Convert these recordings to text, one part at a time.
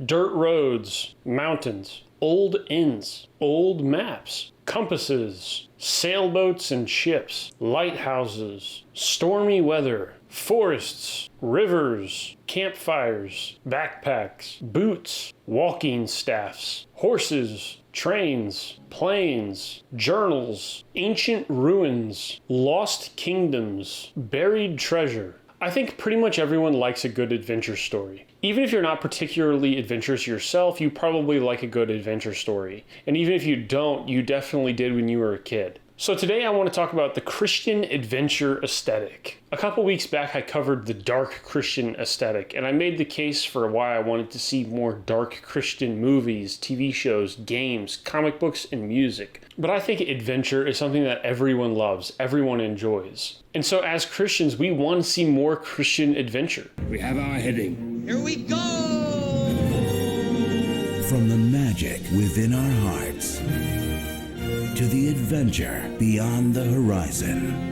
dirt roads, mountains, old inns, old maps, compasses, sailboats and ships, lighthouses, stormy weather, forests, rivers, campfires, backpacks, boots, walking staffs, horses, trains, planes, journals, ancient ruins, lost kingdoms, buried treasure. I think pretty much everyone likes a good adventure story. Even if you're not particularly adventurous yourself, you probably like a good adventure story. And even if you don't, you definitely did when you were a kid. So today I want to talk about the Christian adventure aesthetic. A couple weeks back I covered the dark Christian aesthetic, and I made the case for why I wanted to see more dark Christian movies, TV shows, games, comic books, and music. But I think adventure is something that everyone loves, everyone enjoys. And so as Christians, we want to see more Christian adventure. We have our heading. Here we go! From the magic within our hearts to the adventure beyond the horizon,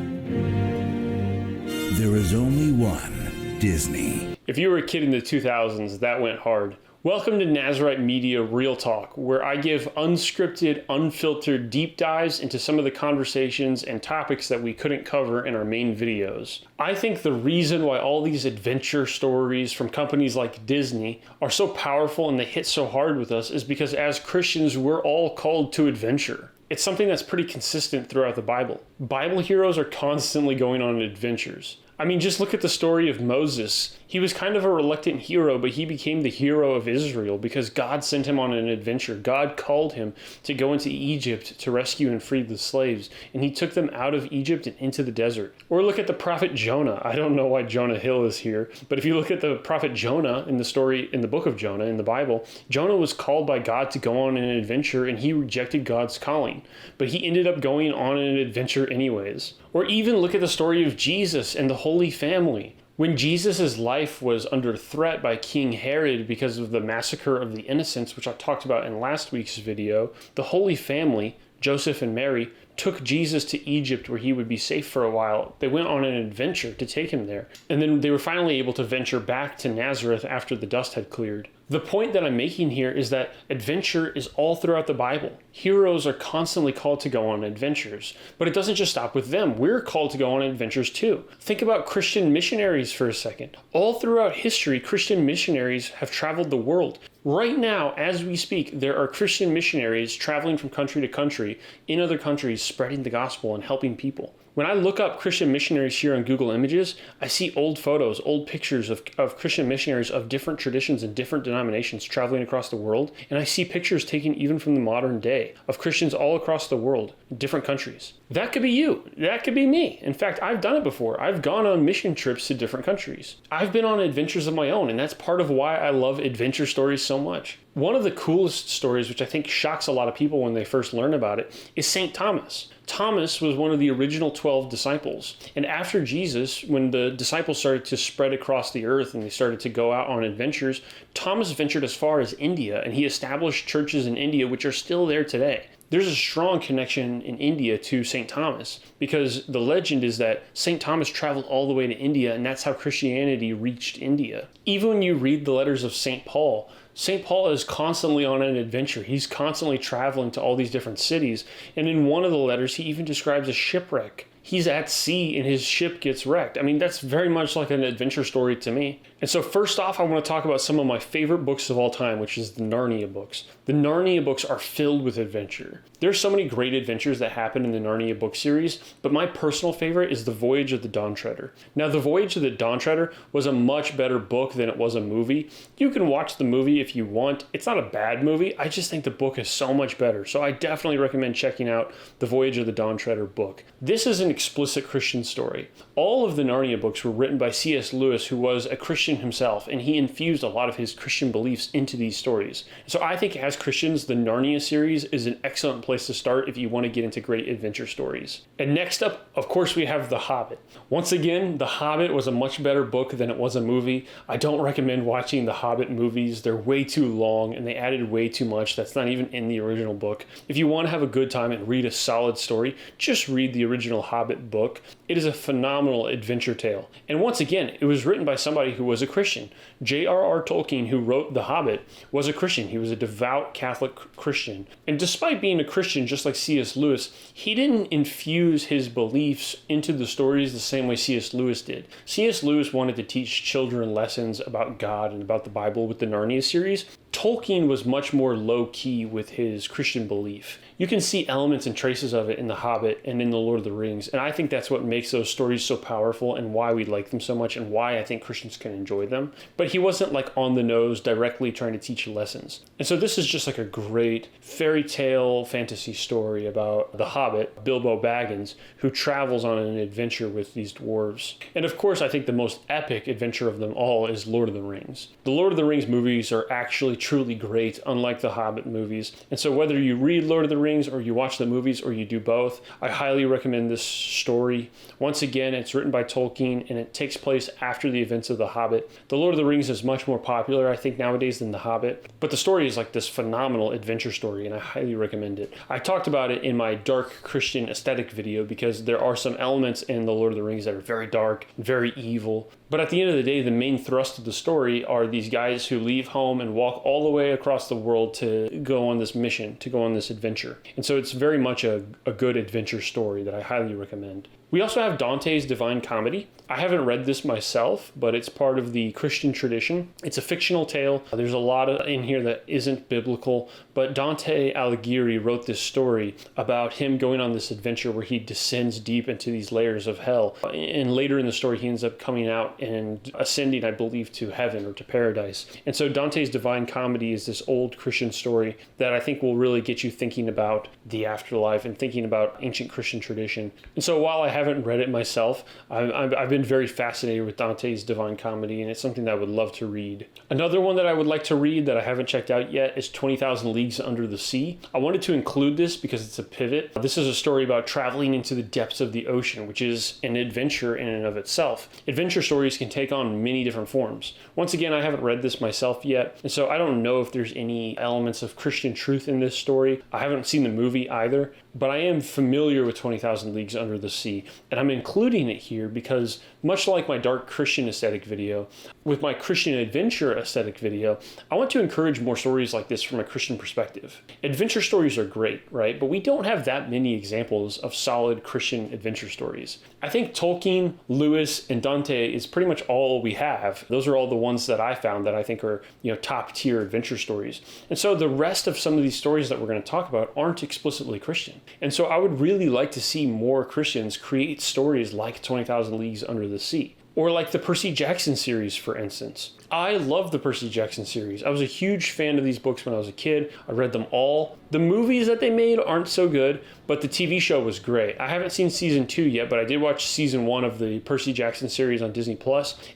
there is only one Disney. If you were a kid in the 2000s, that went hard. Welcome to Nazirite Media Real Talk, where I give unscripted, unfiltered deep dives into some of the conversations and topics that we couldn't cover in our main videos. I think the reason why all these adventure stories from companies like Disney are so powerful and they hit so hard with us is because as Christians, we're all called to adventure. It's something that's pretty consistent throughout the Bible. Bible heroes are constantly going on adventures. I mean, just look at the story of Moses. He was kind of a reluctant hero, but he became the hero of Israel because God sent him on an adventure. God called him to go into Egypt to rescue and free the slaves, and he took them out of Egypt and into the desert. Or look at the prophet Jonah. I don't know why Jonah Hill is here, but if you look at the prophet Jonah in the story, in the book of Jonah, in the Bible, Jonah was called by God to go on an adventure, and he rejected God's calling. But he ended up going on an adventure anyways. Or even look at the story of Jesus and the Holy Family. When Jesus' life was under threat by King Herod because of the massacre of the innocents, which I talked about in last week's video, the Holy Family, Joseph and Mary, took Jesus to Egypt where he would be safe for a while. They went on an adventure to take him there. And then they were finally able to venture back to Nazareth after the dust had cleared. The point that I'm making here is that adventure is all throughout the Bible. Heroes are constantly called to go on adventures, but it doesn't just stop with them. We're called to go on adventures too. Think about Christian missionaries for a second. All throughout history, Christian missionaries have traveled the world. Right now, as we speak, there are Christian missionaries traveling from country to country in other countries, spreading the gospel and helping people. When I look up Christian missionaries here on Google Images, I see old photos, old pictures of Christian missionaries of different traditions and different denominations traveling across the world. And I see pictures taken even from the modern day of Christians all across the world, in different countries. That could be you. That could be me. In fact, I've done it before. I've gone on mission trips to different countries. I've been on adventures of my own, and that's part of why I love adventure stories so much. One of the coolest stories, which I think shocks a lot of people when they first learn about it, is St. Thomas. Thomas was one of the original 12 disciples. And after Jesus, when the disciples started to spread across the earth and they started to go out on adventures, Thomas ventured as far as India, and he established churches in India which are still there today. There's a strong connection in India to St. Thomas because the legend is that St. Thomas traveled all the way to India, and that's how Christianity reached India. Even when you read the letters of St. Paul is constantly on an adventure. He's constantly traveling to all these different cities. And in one of the letters, he even describes a shipwreck. He's at sea and his ship gets wrecked. I mean, that's very much like an adventure story to me. And so first off, I want to talk about some of my favorite books of all time, which is the Narnia books. The Narnia books are filled with adventure. There's so many great adventures that happen in the Narnia book series, but my personal favorite is The Voyage of the Dawn Treader. Now, The Voyage of the Dawn Treader was a much better book than it was a movie. You can watch the movie if you want. It's not a bad movie. I just think the book is so much better. So I definitely recommend checking out The Voyage of the Dawn Treader book. This is an explicit Christian story. All of the Narnia books were written by C.S. Lewis, who was a Christian himself, and he infused a lot of his Christian beliefs into these stories. So I think as Christians, the Narnia series is an excellent place to start if you want to get into great adventure stories. And next up, of course, we have The Hobbit. Once again, The Hobbit was a much better book than it was a movie. I don't recommend watching the Hobbit movies. They're way too long, and they added way too much that's not even in the original book. If you want to have a good time and read a solid story, just read the original Hobbit Hobbit book. It is a phenomenal adventure tale. And once again, it was written by somebody who was a Christian. J.R.R. Tolkien, who wrote The Hobbit, was a Christian. He was a devout Catholic Christian. And despite being a Christian, just like C.S. Lewis, he didn't infuse his beliefs into the stories the same way C.S. Lewis did. C.S. Lewis wanted to teach children lessons about God and about the Bible with the Narnia series. Tolkien was much more low-key with his Christian belief. You can see elements and traces of it in The Hobbit and in The Lord of the Rings, and I think that's what makes those stories so powerful and why we like them so much and why I think Christians can enjoy them. But he wasn't like on the nose directly trying to teach lessons. And so this is just like a great fairy tale fantasy story about the Hobbit, Bilbo Baggins, who travels on an adventure with these dwarves. And of course, I think the most epic adventure of them all is Lord of the Rings. The Lord of the Rings movies are actually truly great, unlike the Hobbit movies. And so whether you read Lord of the Rings or you watch the movies or you do both, I highly recommend this story. Once again, it's written by Tolkien and it takes place after the events of the Hobbit. The Lord of the Rings is much more popular, I think, nowadays than the Hobbit, but the story is like this phenomenal adventure story and I highly recommend it. I talked about it in my dark Christian aesthetic video because there are some elements in the Lord of the Rings that are very dark, very evil. But at the end of the day, the main thrust of the story are these guys who leave home and walk all the way across the world to go on this mission, to go on this adventure. And so it's very much a good adventure story that I highly recommend. We also have Dante's Divine Comedy. I haven't read this myself, but it's part of the Christian tradition. It's a fictional tale. There's a lot in here that isn't biblical, but Dante Alighieri wrote this story about him going on this adventure where he descends deep into these layers of hell. And later in the story, he ends up coming out and ascending, I believe, to heaven or to paradise. And so Dante's Divine Comedy is this old Christian story that I think will really get you thinking about the afterlife and thinking about ancient Christian tradition. And so while I haven't read it myself, I've been very fascinated with Dante's Divine Comedy, and it's something that I would love to read. Another one that I would like to read that I haven't checked out yet is 20,000 Leagues Under the Sea. I wanted to include this because it's a pivot. This is a story about traveling into the depths of the ocean, which is an adventure in and of itself. Adventure stories can take on many different forms. Once again, I haven't read this myself yet, and so I don't know if there's any elements of Christian truth in this story. I haven't seen the movie either, but I am familiar with 20,000 Leagues Under the Sea, and I'm including it here because much like my dark Christian aesthetic video, with my Christian adventure aesthetic video, I want to encourage more stories like this from a Christian perspective. Adventure stories are great, right? But we don't have that many examples of solid Christian adventure stories. I think Tolkien, Lewis, and Dante is pretty much all we have. Those are all the ones that I found that I think are, top tier adventure stories. And so the rest of some of these stories that we're going to talk about aren't explicitly Christian. And so I would really like to see more Christians create stories like 20,000 Leagues Under the Sea. Or like the Percy Jackson series, for instance. I love the Percy Jackson series. I was a huge fan of these books when I was a kid. I read them all. The movies that they made aren't so good, but the TV show was great. I haven't seen season 2 yet, but I did watch season 1 of the Percy Jackson series on Disney+,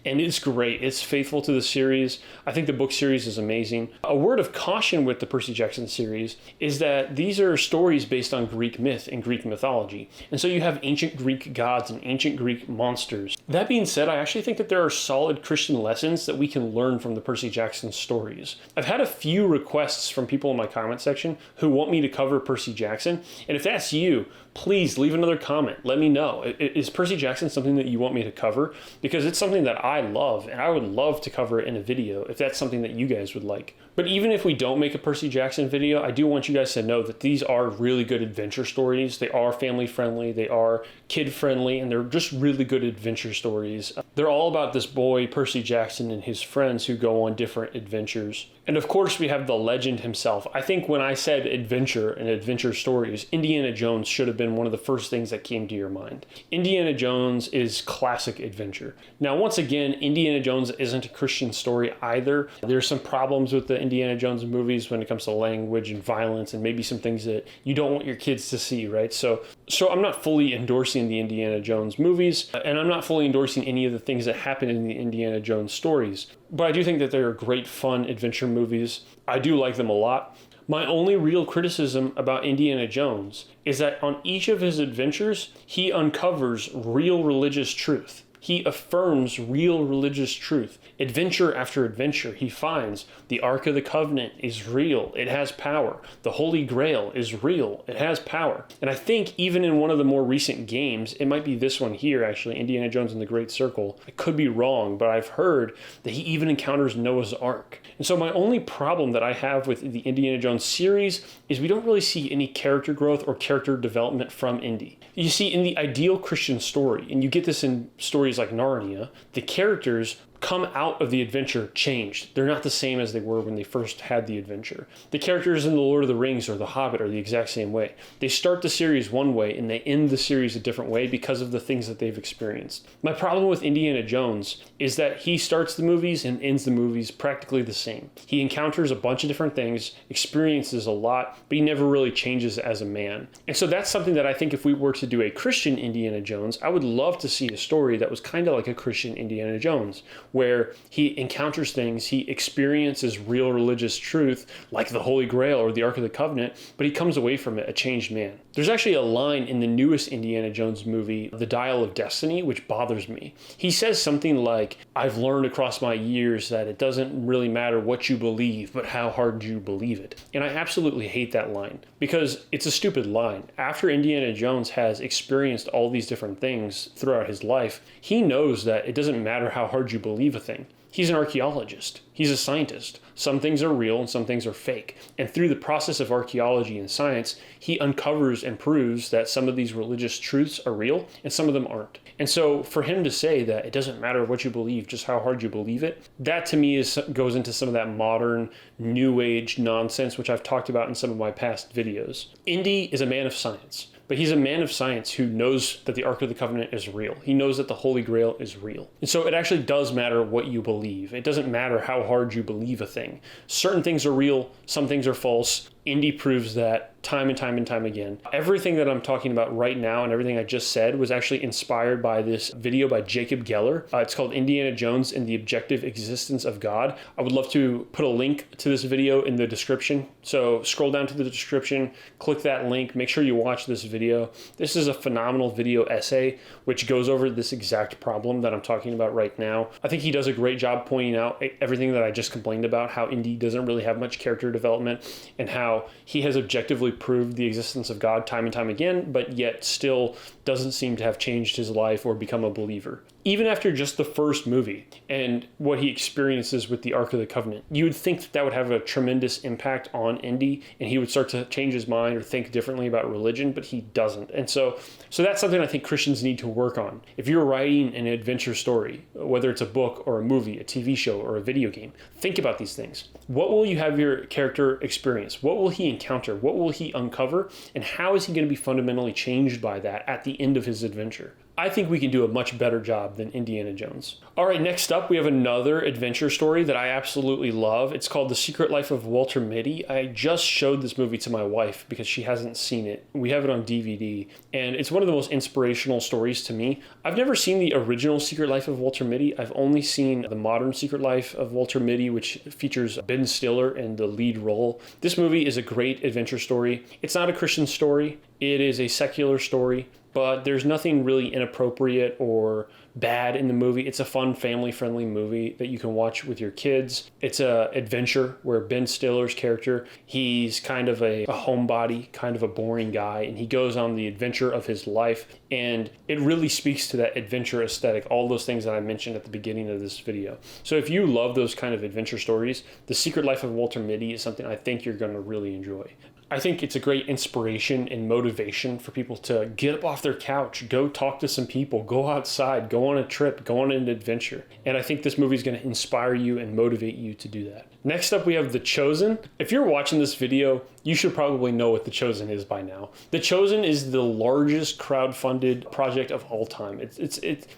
and it's great. It's faithful to the series. I think the book series is amazing. A word of caution with the Percy Jackson series is that these are stories based on Greek myth and Greek mythology. And so you have ancient Greek gods and ancient Greek monsters. That being said, I actually think that there are solid Christian lessons that we can learn from the Percy Jackson stories. I've had a few requests from people in my comment section who want me to cover Percy Jackson, and if that's you, please leave another comment. Let me know. Is Percy Jackson something that you want me to cover? Because it's something that I love, and I would love to cover it in a video if that's something that you guys would like. But even if we don't make a Percy Jackson video, I do want you guys to know that these are really good adventure stories. They are family friendly, they are kid friendly, and they're just really good adventure stories. They're all about this boy, Percy Jackson, and his friends who go on different adventures. And of course, we have the legend himself. I think when I said adventure and adventure stories, Indiana Jones should have been one of the first things that came to your mind. Indiana Jones is classic adventure. Now, once again, Indiana Jones isn't a Christian story either. There's some problems with the Indiana Jones movies when it comes to language and violence and maybe some things that you don't want your kids to see, right? So I'm not fully endorsing the Indiana Jones movies, and I'm not fully endorsing any of the things that happen in the Indiana Jones stories. But I do think that they're great, fun adventure movies. I do like them a lot. My only real criticism about Indiana Jones is that on each of his adventures, he uncovers real religious truth. He affirms real religious truth. Adventure after adventure, he finds the Ark of the Covenant is real. It has power. The Holy Grail is real. It has power. And I think even in one of the more recent games, it might be this one here, actually, Indiana Jones and the Great Circle. I could be wrong, but I've heard that he even encounters Noah's Ark. And so my only problem that I have with the Indiana Jones series is we don't really see any character growth or character development from Indy. You see, in the ideal Christian story, and you get this in stories like Narnia, the characters come out of the adventure changed. They're not the same as they were when they first had the adventure. The characters in The Lord of the Rings or The Hobbit are the exact same way. They start the series one way and they end the series a different way because of the things that they've experienced. My problem with Indiana Jones is that he starts the movies and ends the movies practically the same. He encounters a bunch of different things, experiences a lot, but he never really changes as a man. And so that's something that I think if we were to do a Christian Indiana Jones, I would love to see a story that was kind of like a Christian Indiana Jones, where he encounters things, he experiences real religious truth, like the Holy Grail or the Ark of the Covenant, but he comes away from it a changed man. There's actually a line in the newest Indiana Jones movie, The Dial of Destiny, which bothers me. He says something like, I've learned across my years that it doesn't really matter what you believe, but how hard you believe it. And I absolutely hate that line because it's a stupid line. After Indiana Jones has experienced all these different things throughout his life, he knows that it doesn't matter how hard you believe a thing. He's an archaeologist. He's a scientist. Some things are real and some things are fake. And through the process of archaeology and science, he uncovers and proves that some of these religious truths are real and some of them aren't. And so for him to say that it doesn't matter what you believe, just how hard you believe it, that to me goes into some of that modern new age nonsense, which I've talked about in some of my past videos. Indy is a man of science. But he's a man of science who knows that the Ark of the Covenant is real. He knows that the Holy Grail is real. And so it actually does matter what you believe. It doesn't matter how hard you believe a thing. Certain things are real, some things are false. Indy proves that time and time and time again. Everything that I'm talking about right now and everything I just said was actually inspired by this video by Jacob Geller. It's called Indiana Jones and the Objective Existence of God. I would love to put a link to this video in the description. So scroll down to the description, click that link, make sure you watch this video. This is a phenomenal video essay which goes over this exact problem that I'm talking about right now. I think he does a great job pointing out everything that I just complained about, how Indy doesn't really have much character development and how he has objectively proved the existence of God time and time again, but yet still doesn't seem to have changed his life or become a believer. Even after just the first movie and what he experiences with the Ark of the Covenant, you would think that would have a tremendous impact on Indy and he would start to change his mind or think differently about religion, but he doesn't. And so that's something I think Christians need to work on. If you're writing an adventure story, whether it's a book or a movie, a TV show or a video game, think about these things. What will you have your character experience? What will he encounter? What will he uncover? And how is he going to be fundamentally changed by that at the end of his adventure? I think we can do a much better job than Indiana Jones. All right, next up, we have another adventure story that I absolutely love. It's called The Secret Life of Walter Mitty. I just showed this movie to my wife because she hasn't seen it. We have it on DVD, and it's one of the most inspirational stories to me. I've never seen the original Secret Life of Walter Mitty. I've only seen the modern Secret Life of Walter Mitty, which features Ben Stiller in the lead role. This movie is a great adventure story. It's not a Christian story. It is a secular story. But there's nothing really inappropriate or bad in the movie. It's a fun, family-friendly movie that you can watch with your kids. It's an adventure where Ben Stiller's character, he's kind of a homebody, kind of a boring guy, and he goes on the adventure of his life. And it really speaks to that adventure aesthetic, all those things that I mentioned at the beginning of this video. So if you love those kind of adventure stories, The Secret Life of Walter Mitty is something I think you're going to really enjoy. I think it's a great inspiration and motivation for people to get up off their couch, go talk to some people, go outside, go on a trip, go on an adventure. And I think this movie is going to inspire you and motivate you to do that. Next up, we have The Chosen. If you're watching this video, you should probably know what The Chosen is by now. The Chosen is the largest crowdfunded project of all time.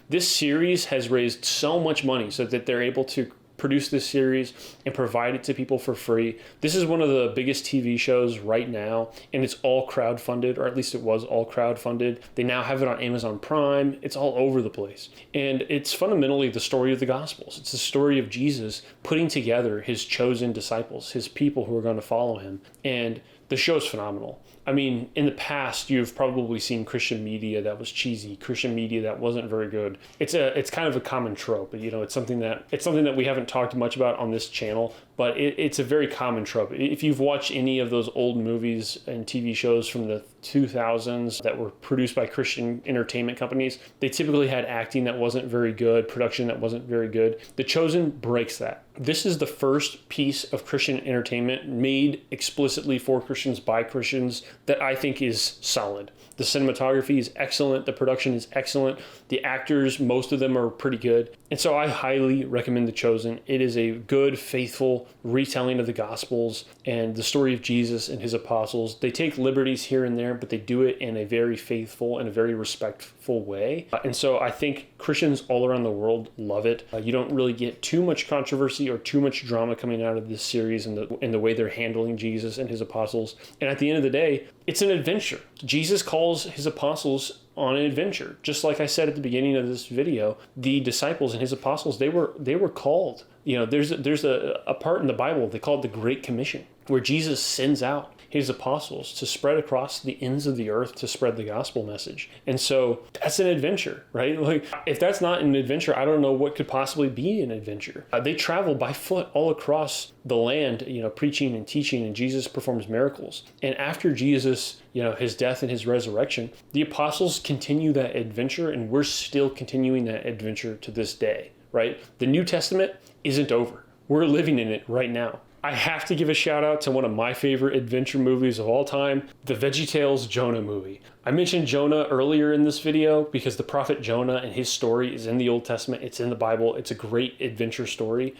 This series has raised so much money so that they're able to produce this series and provide it to people for free. This is one of the biggest TV shows right now, and it's all crowdfunded, or at least it was all crowdfunded. They now have it on Amazon Prime. It's all over the place. And it's fundamentally the story of the Gospels. It's the story of Jesus putting together his chosen disciples, his people who are going to follow him. And The show's phenomenal. I mean, in the past, you've probably seen Christian media that was cheesy, Christian media that wasn't very good. It's kind of a common trope. You know, it's something that we haven't talked much about on this channel, but it's a very common trope. If you've watched any of those old movies and TV shows from the 2000s that were produced by Christian entertainment companies, they typically had acting that wasn't very good, production that wasn't very good. The Chosen breaks that. This is the first piece of Christian entertainment made explicitly for Christians by Christians that I think is solid. The cinematography is excellent. The production is excellent. The actors, most of them are pretty good. And so I highly recommend The Chosen. It is a good, faithful retelling of the Gospels and the story of Jesus and his apostles. They take liberties here and there, but they do it in a very faithful and a very respectful way. And so I think Christians all around the world love it. You don't really get too much controversy or too much drama coming out of this series and the way they're handling Jesus and his apostles. And at the end of the day, it's an adventure. Jesus calls his apostles on an adventure. Just like I said at the beginning of this video, the disciples and his apostles, they were called. You know, there's a part in the Bible, they call it the Great Commission, where Jesus sends out his apostles to spread across the ends of the earth to spread the gospel message. And so that's an adventure, right? Like, if that's not an adventure, I don't know what could possibly be an adventure. They travel by foot all across the land, you know, preaching and teaching, and Jesus performs miracles. And after Jesus, you know, his death and his resurrection, the apostles continue that adventure, and we're still continuing that adventure to this day, right? The New Testament isn't over. We're living in it right now. I have to give a shout out to one of my favorite adventure movies of all time, the VeggieTales Jonah movie. I mentioned Jonah earlier in this video because the prophet Jonah and his story is in the Old Testament. It's in the Bible. It's a great adventure story.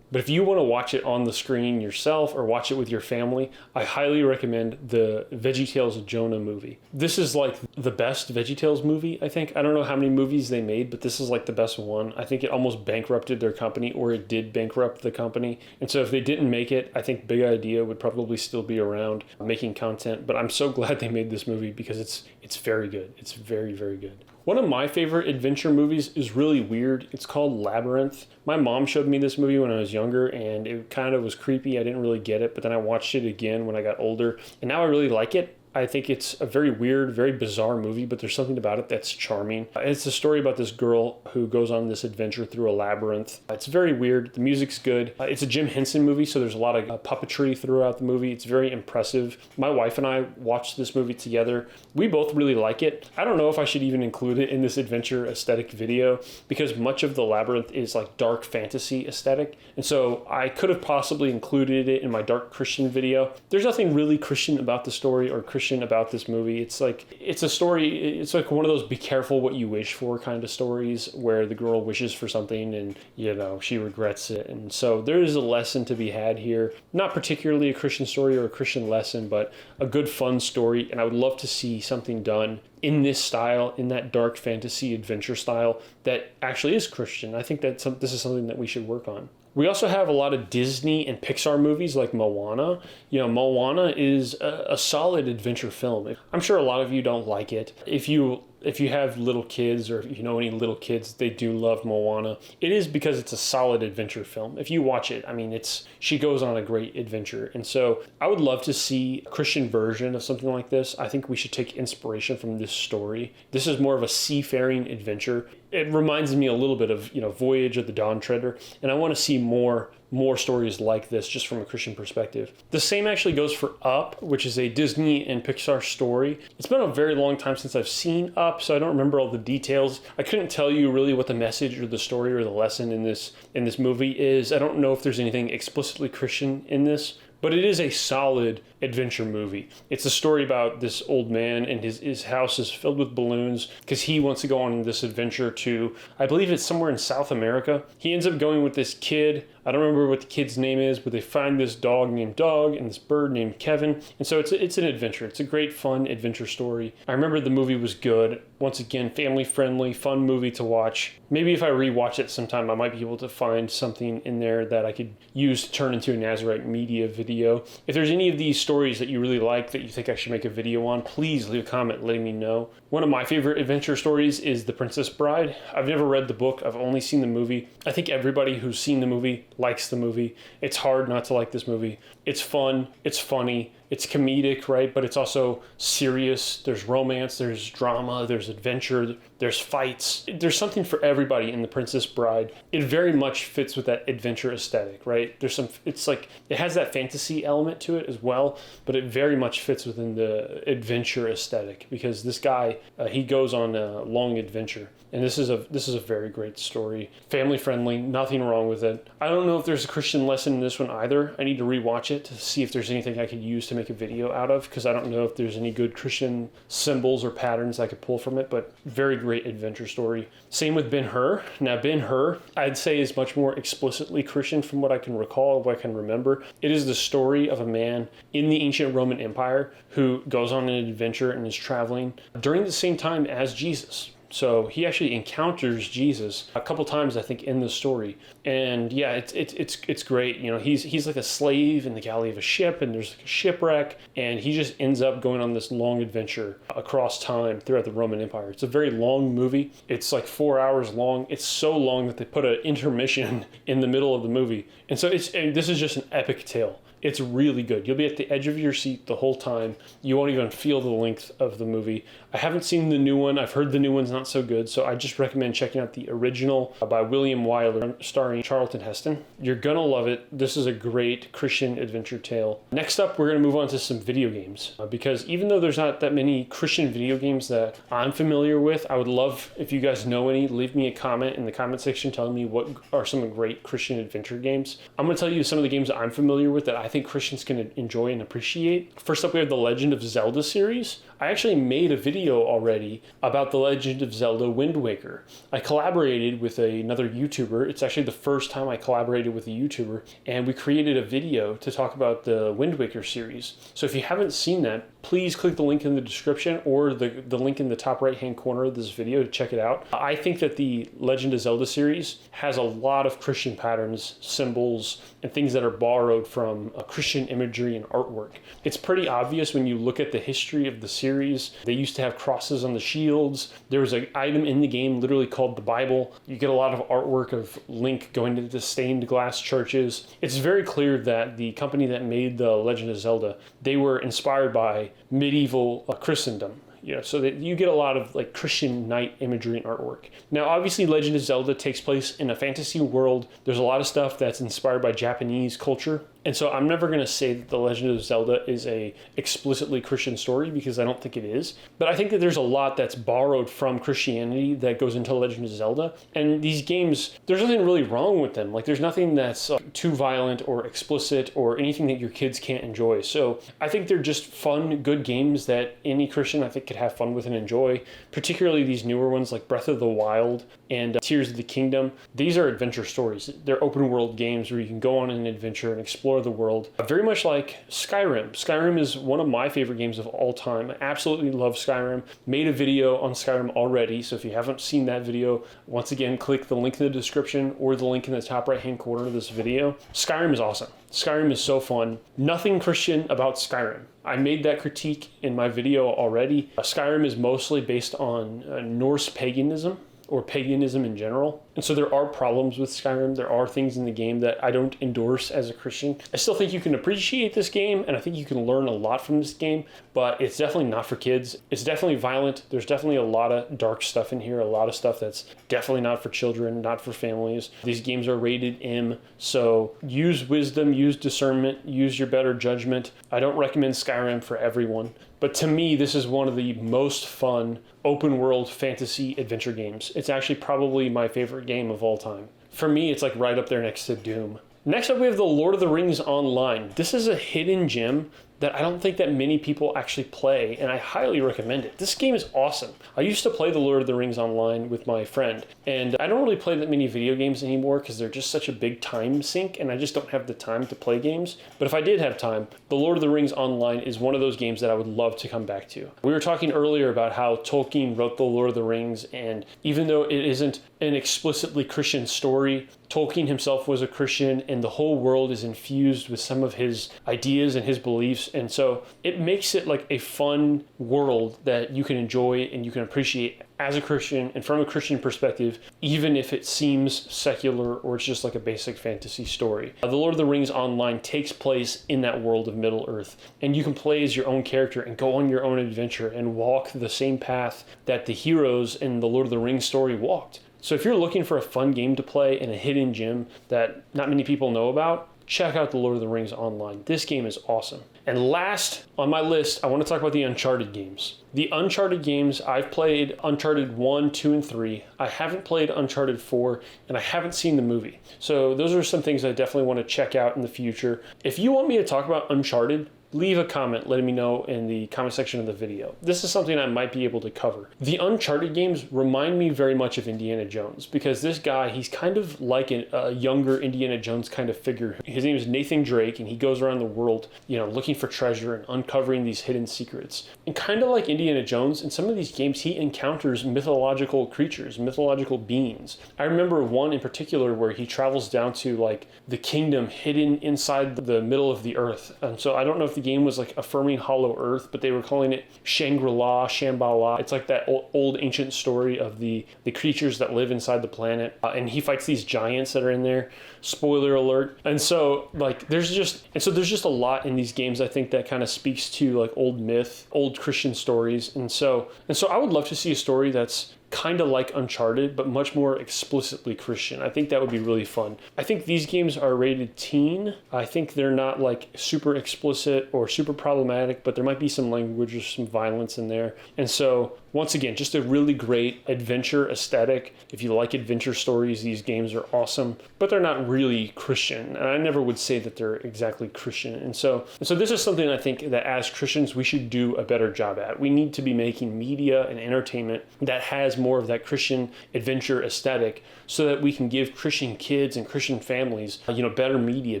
But if you want to watch it on the screen yourself or watch it with your family, I highly recommend the VeggieTales Jonah movie. This is like the best VeggieTales movie, I think. I don't know how many movies they made, but this is like the best one. I think it almost bankrupted their company, or it did bankrupt the company. And so if they didn't make it, I think Big Idea would probably still be around making content. But I'm so glad they made this movie because it's very good. It's very, very good. One of my favorite adventure movies is really weird. It's called Labyrinth. My mom showed me this movie when I was younger, and it kind of was creepy. I didn't really get it, but then I watched it again when I got older, and now I really like it. I think it's a very weird, very bizarre movie, but there's something about it that's charming. It's a story about this girl who goes on this adventure through a labyrinth. It's very weird. The music's good. It's a Jim Henson movie, so there's a lot of puppetry throughout the movie. It's very impressive. My wife and I watched this movie together. We both really like it. I don't know if I should even include it in this adventure aesthetic video because much of the labyrinth is like dark fantasy aesthetic. And so I could have possibly included it in my dark Christian video. There's nothing really Christian about the story or Christian about this movie. It's a story, it's like one of those be careful what you wish for kind of stories where the girl wishes for something and, you know, she regrets it. And so there is a lesson to be had here. Not particularly a Christian story or a Christian lesson, but a good fun story. And I would love to see something done in this style, in that dark fantasy adventure style that actually is Christian. I think that this is something that we should work on. We also have a lot of Disney and Pixar movies like Moana. You know, Moana is a solid adventure film. I'm sure a lot of you don't like it. If you have little kids or if you know any little kids, they do love Moana. It is because it's a solid adventure film. If you watch it, I mean, she goes on a great adventure. And so I would love to see a Christian version of something like this. I think we should take inspiration from this story. This is more of a seafaring adventure. It reminds me a little bit of, you know, Voyage of the Dawn Treader. And I want to see more stories like this just from a Christian perspective. The same actually goes for Up, which is a Disney and Pixar story. It's been a very long time since I've seen Up, so I don't remember all the details. I couldn't tell you really what the message or the story or the lesson in this movie is. I don't know if there's anything explicitly Christian in this, but it is a solid adventure movie. It's a story about this old man and his house is filled with balloons because he wants to go on this adventure to, I believe it's somewhere in South America. He ends up going with this kid. I don't remember what the kid's name is, but they find this dog named Dog and this bird named Kevin. And so it's an adventure. It's a great, fun adventure story. I remember the movie was good. Once again, family-friendly, fun movie to watch. Maybe if I rewatch it sometime, I might be able to find something in there that I could use to turn into a Nazirite media video video. If there's any of these stories that you really like that you think I should make a video on, please leave a comment letting me know. One of my favorite adventure stories is The Princess Bride. I've never read the book. I've only seen the movie. I think everybody who's seen the movie likes the movie. It's hard not to like this movie. It's fun. It's funny. It's comedic, right? But it's also serious. There's romance. There's drama. There's adventure. There's fights. There's something for everybody in The Princess Bride. It very much fits with that adventure aesthetic, right? It's like, it has that fantasy element to it as well, but it very much fits within the adventure aesthetic because this guy, he goes on a long adventure. And this is a very great story. Family friendly, nothing wrong with it. I don't know if there's a Christian lesson in this one either. I need to rewatch it to see if there's anything I could use to make a video out of, because I don't know if there's any good Christian symbols or patterns I could pull from it, but very great adventure story. Same with Ben-Hur. Now Ben-Hur, I'd say, is much more explicitly Christian from what I can recall, what I can remember. It is the story of a man in the ancient Roman Empire who goes on an adventure and is traveling during the same time as Jesus. So he actually encounters Jesus a couple times, I think, in the story. And yeah, it's great. You know, he's like a slave in the galley of a ship, and there's like a shipwreck, and he just ends up going on this long adventure across time throughout the Roman Empire. It's a very long movie. It's like 4 hours long. It's so long that they put an intermission in the middle of the movie. And so this is just an epic tale. It's really good. You'll be at the edge of your seat the whole time. You won't even feel the length of the movie. I haven't seen the new one. I've heard the new one's not so good, so I just recommend checking out the original by William Wyler, starring Charlton Heston. You're gonna love it. This is a great Christian adventure tale. Next up, we're gonna move on to some video games, because even though there's not that many Christian video games that I'm familiar with, I would love if you guys know any, leave me a comment in the comment section telling me what are some great Christian adventure games. I'm gonna tell you some of the games that I'm familiar with that I think Christians can enjoy and appreciate. First up, we have the Legend of Zelda series. I actually made a video already about the Legend of Zelda Wind Waker. I collaborated with another YouTuber. It's actually the first time I collaborated with a YouTuber, and we created a video to talk about the Wind Waker series. So if you haven't seen that, please click the link in the description or the link in the top right hand corner of this video to check it out. I think that the Legend of Zelda series has a lot of Christian patterns, symbols, and things that are borrowed from Christian imagery and artwork. It's pretty obvious when you look at the history of the series. They used to have crosses on the shields. There was an item in the game literally called the Bible. You get a lot of artwork of Link going to the stained glass churches. It's very clear that the company that made the Legend of Zelda, they were inspired by medieval Christendom. You know, so that you get a lot of like Christian knight imagery and artwork. Now, obviously, Legend of Zelda takes place in a fantasy world. There's a lot of stuff that's inspired by Japanese culture. And so I'm never going to say that The Legend of Zelda is a explicitly Christian story, because I don't think it is. But I think that there's a lot that's borrowed from Christianity that goes into Legend of Zelda. And these games, there's nothing really wrong with them. Like, there's nothing that's too violent or explicit or anything that your kids can't enjoy. So I think they're just fun, good games that any Christian, I think, could have fun with and enjoy. Particularly these newer ones like Breath of the Wild and Tears of the Kingdom. These are adventure stories. They're open world games where you can go on an adventure and explore the world. Very much like Skyrim. Skyrim is one of my favorite games of all time. I absolutely love Skyrim. Made a video on Skyrim already, so if you haven't seen that video, once again, click the link in the description or the link in the top right hand corner of this video. Skyrim is awesome. Skyrim is so fun. Nothing Christian about Skyrim. I made that critique in my video already. Skyrim is mostly based on Norse paganism, or paganism in general. And so there are problems with Skyrim. There are things in the game that I don't endorse as a Christian. I still think you can appreciate this game, and I think you can learn a lot from this game, but it's definitely not for kids. It's definitely violent. There's definitely a lot of dark stuff in here, a lot of stuff that's definitely not for children, not for families. These games are rated M, so use wisdom, use discernment, use your better judgment. I don't recommend Skyrim for everyone, but to me, this is one of the most fun open world fantasy adventure games. It's actually probably my favorite game of all time. For me, it's like right up there next to Doom. Next up, we have the Lord of the Rings Online. This is a hidden gem that I don't think that many people actually play, and I highly recommend it. This game is awesome. I used to play The Lord of the Rings online with my friend, and I don't really play that many video games anymore because they're just such a big time sink, and I just don't have the time to play games. But if I did have time, The Lord of the Rings Online is one of those games that I would love to come back to. We were talking earlier about how Tolkien wrote The Lord of the Rings, and even though it isn't an explicitly Christian story, Tolkien himself was a Christian, and the whole world is infused with some of his ideas and his beliefs. And so it makes it like a fun world that you can enjoy and you can appreciate as a Christian and from a Christian perspective, even if it seems secular or it's just like a basic fantasy story. The Lord of the Rings Online takes place in that world of Middle-earth, and you can play as your own character and go on your own adventure and walk the same path that the heroes in the Lord of the Rings story walked. So if you're looking for a fun game to play and a hidden gem that not many people know about, check out The Lord of the Rings Online. This game is awesome. And last on my list, I want to talk about the Uncharted games. The Uncharted games, I've played Uncharted 1, 2, and 3. I haven't played Uncharted 4, and I haven't seen the movie. So those are some things I definitely want to check out in the future. If you want me to talk about Uncharted, leave a comment letting me know in the comment section of the video. This is something I might be able to cover. The Uncharted games remind me very much of Indiana Jones because this guy, he's kind of like a younger Indiana Jones kind of figure. His name is Nathan Drake, and he goes around the world, looking for treasure and uncovering these hidden secrets. And kind of like Indiana Jones, in some of these games, he encounters mythological creatures, mythological beings. I remember one in particular where he travels down to like the kingdom hidden inside the middle of the earth. And so I don't know if the game was like affirming Hollow Earth, but they were calling it Shangri-La, Shambhala. It's like that old ancient story of the creatures that live inside the planet. And he fights these giants that are in there. Spoiler alert. And so there's just a lot in these games I think that kind of speaks to like old myth, old Christian stories. And so I would love to see a story that's kind of like Uncharted, but much more explicitly Christian. I think that would be really fun. I think these games are rated teen. I think they're not like super explicit or super problematic, but there might be some language or some violence in there. And so once again, just a really great adventure aesthetic. If you like adventure stories, these games are awesome, but they're not really Christian. And I never would say that they're exactly Christian. And so this is something I think that as Christians, we should do a better job at. We need to be making media and entertainment that has more of that Christian adventure aesthetic so that we can give Christian kids and Christian families, better media,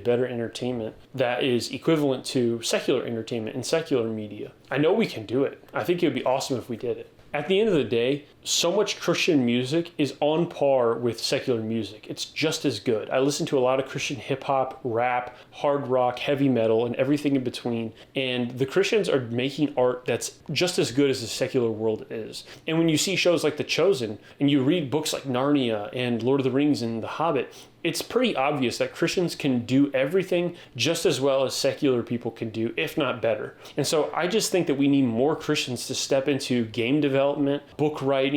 better entertainment that is equivalent to secular entertainment and secular media. I know we can do it. I think it would be awesome if we did it. At the end of the day, so much Christian music is on par with secular music. It's just as good. I listen to a lot of Christian hip hop, rap, hard rock, heavy metal, and everything in between. And the Christians are making art that's just as good as the secular world is. And when you see shows like The Chosen, and you read books like Narnia and Lord of the Rings and The Hobbit, it's pretty obvious that Christians can do everything just as well as secular people can do, if not better. And so I just think that we need more Christians to step into game development, book writing,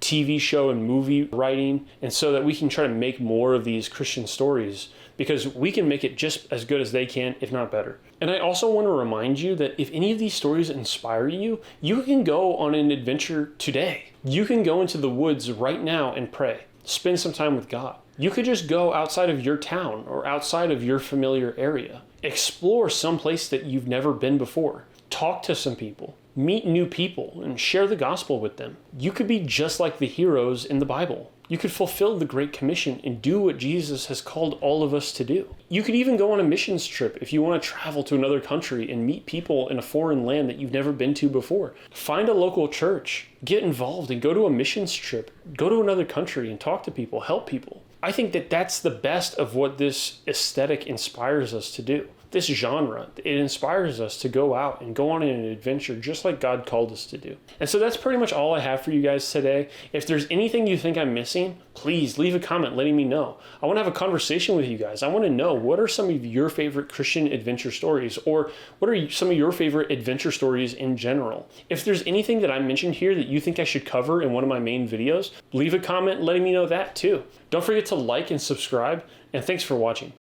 TV show and movie writing, and so that we can try to make more of these Christian stories, because we can make it just as good as they can, if not better. And I also want to remind you that if any of these stories inspire you, you can go on an adventure today. You can go into the woods right now and pray. Spend some time with God. You could just go outside of your town or outside of your familiar area. Explore some place that you've never been before. Talk to some people. Meet new people and share the gospel with them. You could be just like the heroes in the Bible. You could fulfill the Great Commission and do what Jesus has called all of us to do. You could even go on a missions trip if you want to travel to another country and meet people in a foreign land that you've never been to before. Find a local church, get involved and go to a missions trip. Go to another country and talk to people, help people. I think that that's the best of what this aesthetic inspires us to do. This genre, it inspires us to go out and go on an adventure just like God called us to do. And so that's pretty much all I have for you guys today. If there's anything you think I'm missing, please leave a comment letting me know. I want to have a conversation with you guys. I want to know, what are some of your favorite Christian adventure stories, or what are some of your favorite adventure stories in general? If there's anything that I mentioned here that you think I should cover in one of my main videos, leave a comment letting me know that too. Don't forget to like and subscribe, and thanks for watching.